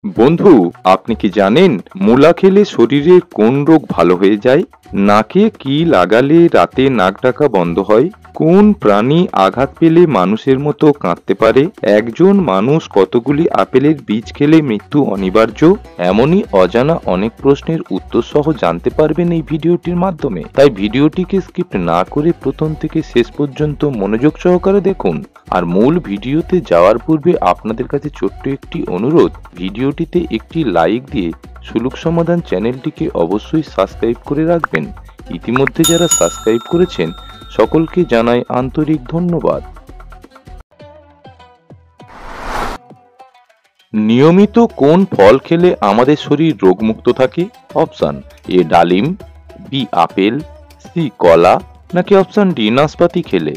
বন্ধু, আপনি কি জানেন মূলা খেলে শরীরের কোন রোগ ভালো হয়ে যায়? নাকে কি লাগালে রাতে নাক ডাকা বন্ধ হয়? কোন প্রাণী আঘাত পেলে মানুষের মতো কাঁদতে পারে? একজন মানুষ কতগুলি আপেলের বীজ খেলে মৃত্যু অনিবার্য? এমনই অজানা অনেক প্রশ্নের উত্তর সহ জানতে পারবেন এই ভিডিওটির মাধ্যমে। তাই ভিডিওটিকে স্কিপ না করে প্রথম থেকে শেষ পর্যন্ত মনোযোগ সহকারে দেখুন। আর মূল ভিডিওতে যাওয়ার পূর্বে আপনাদের কাছে ছোট্ট একটি অনুরোধ, ভিডিওটিতে একটি লাইক দিয়ে সুলুক সমাধান চ্যানেলটিকে অবশ্যই সাবস্ক্রাইব করে রাখবেন। ইতিমধ্যে যারা সাবস্ক্রাইব করেছেন সকলকে জানাই আন্তরিক ধন্যবাদ। নিয়মিত কোন ফল খেলে আমাদের শরীর রোগমুক্ত থাকে? অপশন এ ডালিম, বি আপেল, সি কলা, নাকি অপশন ডি নাশপাতি খেলে?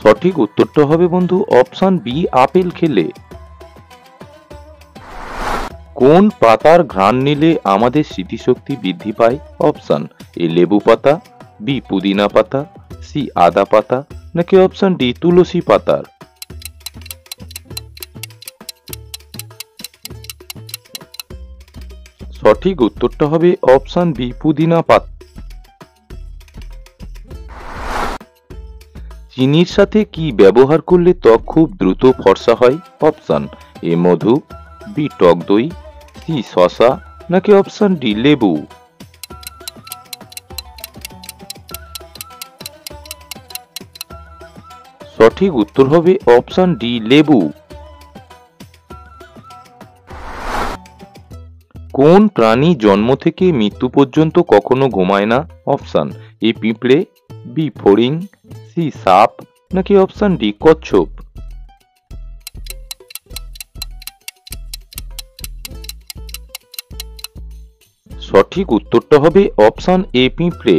সঠিক উত্তরটা হবে বন্ধু অপশন বি আপেল খেলে। কোন পাতার ঘ্রাণ নিলে আমাদের স্মৃতিশক্তি বৃদ্ধি পায়? অপশন এ লেবু পাতা, বি পুদিনা পাতা, সি আদা পাতা, নাকি অপশন ডি তুলসী পাতার? সঠিক উত্তরটা হবে অপশন বি পুদিনা পাতা। চিনির সাথে কি ব্যবহার করলে ত্বক খুব দ্রুত ফর্সা হয়? অপশন এ মধু, বি টক দই, সি শসা, নাকি অপশন ডি লেবু? সঠিক উত্তর হবে অপশন ডি লেবু। কোন প্রাণী জন্ম থেকে মৃত্যু পর্যন্ত কখনো ঘুমায় না? অপশন এ পিঁপড়ে, বি ফড়িং, সি সাপ, নাকি অপশন ডি কচ্ছপ? সঠিক উত্তরটা হবে অপশন এ পিঁপড়ে।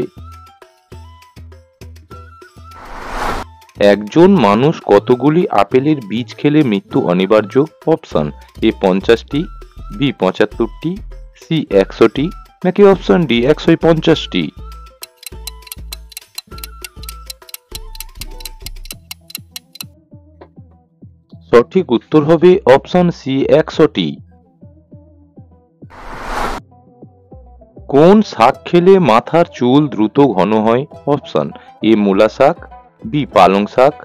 একজন মানুষ কতগুলি আপেলের বীজ খেলে মৃত্যু অনিবার্য? অপশন এ 50টি, বি 75টি, সি 100টি, নাকি অপশন ডি 150টি? সঠিক উত্তর হবে অপশন সি 100টি। কোন শাক খেলে মাথার চুল দ্রুত ঘন হয়? অপশন এ মূলা শাক, বি পালং শাক,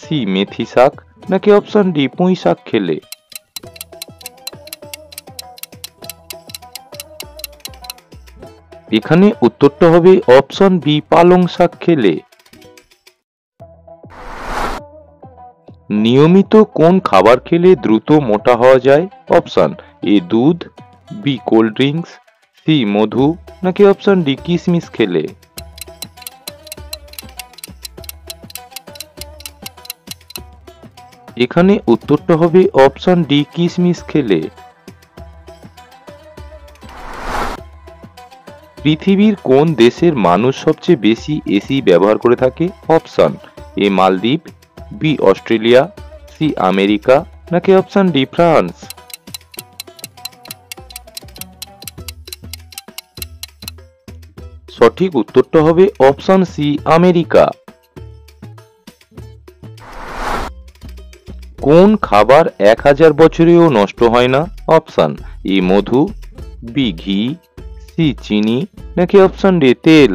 সি মেথি শাক, নাকি অপশন ডি পুঁই শাক খেলে? এখানে উত্তরটা হবে অপশন বি পালং শাক খেলে। নিয়মিত কোন খাবার খেলে দ্রুত মোটা হওয়া যায়? অপশন এ দুধ, বি কোল্ড ড্রিঙ্কস, সি মধু, নাকি অপশন ডি কিশমিশ খেলে? এখানে উত্তরটা হবে অপশন ডি কিশমিশ খেলে। পৃথিবীর কোন দেশের মানুষ সবচেয়ে বেশি এসি ব্যবহার করে থাকে? অপশন এ মালদ্বীপ, বি অস্ট্রেলিয়া, সি আমেরিকা, নাকি অপশন ডি ফ্রান্স? সঠিক উত্তরটা হবে অপশন সি আমেরিকা। কোন খাবার 1000 বছরেও নষ্ট হয় না? অপশন এ মধু, বি ঘি, সি চিনি, নাকি অপশন ডি তেল?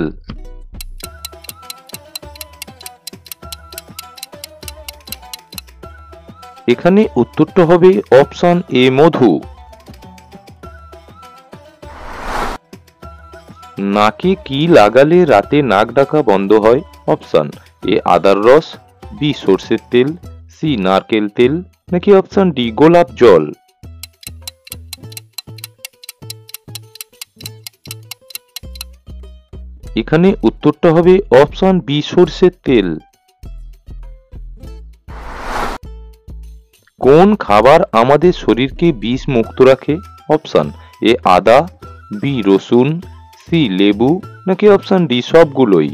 এখানে উত্তরটা হবে অপশন এ মধু। নাকে কি লাগালে রাতে নাক ডাকা বন্ধ হয়? অপশন এ আদার রস, বি সর্ষের তেল, সি নারকেল তেল, নাকি অপশন ডি গোলাপ জল? এখানে উত্তরটা হবে অপশন বি সর্ষের তেল। কোন খাবার আমাদের শরীরকে বিষ মুক্ত রাখে? অপশন এ আদা, বি রসুন, সি লেবু, নাকি অপশন ডি সবগুলোই?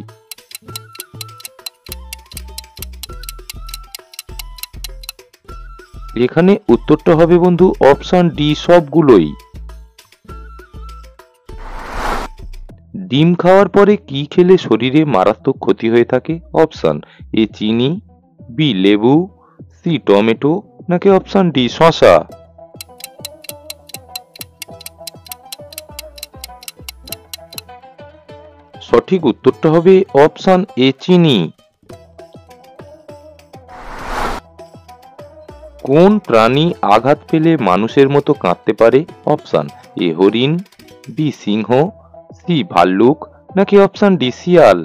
এখানে উত্তরটা হবে বন্ধু অপশন ডি সবগুলোই। ডিম খাওয়ার পরে কি খেলে শরীরে মারাত্মক ক্ষতি হয়ে থাকে? অপশন এ চিনি, বি লেবু, সি টমেটো, নাকি অপশন ডি শসা? সঠিক উত্তরটা হবে অপশন এ চিনি। কোন প্রাণী আঘাত পেলে মানুষের মতো কাঁদতে পারে? অপশন এ হরিণ, বি সিংহ, সি ভাল্লুক, নাকি অপশন ডি শিয়াল?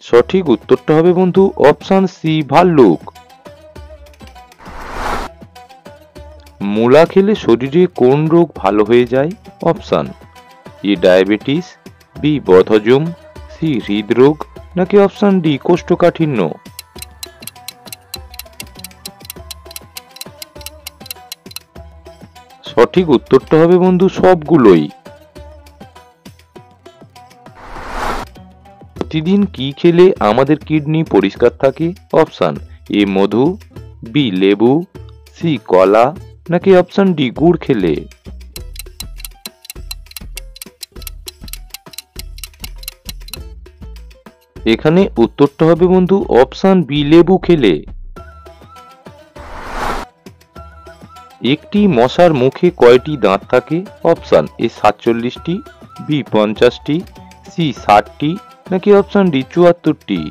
সঠিক উত্তরটা হবে বন্ধু অপশন সি ভাল্লুক। মূলা খেলে শরীরে কোন রোগ ভালো হয়ে যায়? অপশন এ ডায়াবেটিস, বি বদহজম, সি হৃদরোগ, নাকি অপশন ডি কোষ্ঠকাঠিন্য? সঠিক উত্তরটা হবে বন্ধু সবগুলোই। প্রতিদিন কি খেলে আমাদের কিডনি পরিষ্কার থাকে? অপশন এ মধু, বি লেবু, সি কলা, নাকি অপশন ডি গুড় খেলে? এখানে উত্তরটা হবে বন্ধু অপশন বি লেবু খেলে। একটি মশার মুখে কয়টি দাঁত থাকে? অপশন এ 47টি, বি 50টি, সি 60টি, নাকি অপশন ডি 74টি?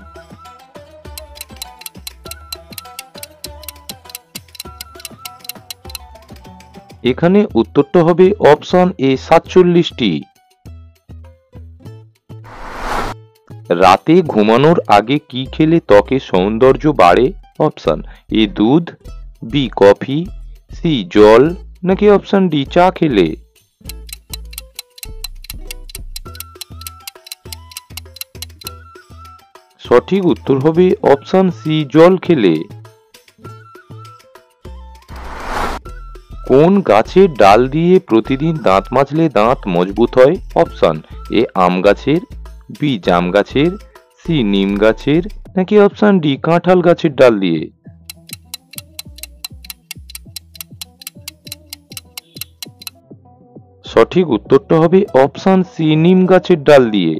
এখানে উত্তরটা হবে অপশন এ 47টি। রাতে ঘুমানোর আগে কি খেলে ত্বকের সৌন্দর্য বাড়ে? অপশন এ দুধ, বি কফি, সি জল, নাকি অপশন ডি চা খেলে? সঠিক উত্তর হবে অপশন সি জল খেলে। কোন গাছের ডাল দিয়ে প্রতিদিন দাঁত মাজলে দাঁত মজবুত হয়? অপশন এ আম গাছের, বি জাম গাছের, সি নিম গাছের, নাকি অপশন ডি কাঁঠাল গাছের ডাল দিয়ে? সঠিক উত্তরটা হবে অপশন সি নিম গাছের ডাল দিয়ে।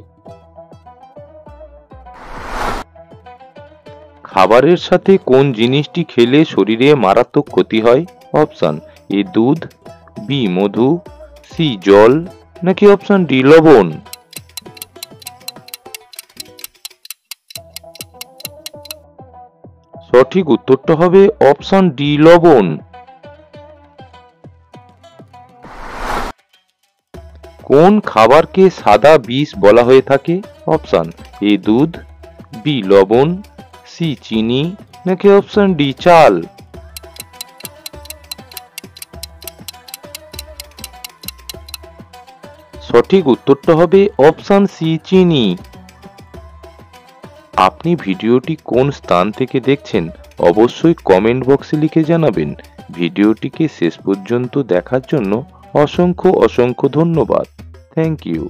খাবারের সাথে কোন জিনিসটি খেলে শরীরে মারাত্মক ক্ষতি হয়? অপশন এ দুধ, বি মধু, সি জল, নাকি অপশন ডি লবণ? সঠিক উত্তরটা হবে অপশন ডি লবণ। কোন খাবারকে সাদা বিষ বলা হয়ে থাকে? অপশন এ দুধ, বি লবণ, সি চিনি, নাকি অপশন ডি চাল? সঠিক উত্তরটা হবে অপশন সি চিনি। আপনি ভিডিওটি কোন স্থান থেকে দেখছেন অবশ্যই কমেন্ট বক্সে লিখে জানাবেন। ভিডিওটিকে শেষ পর্যন্ত দেখার জন্য অসংখ্য অসংখ্য ধন্যবাদ। Thank you.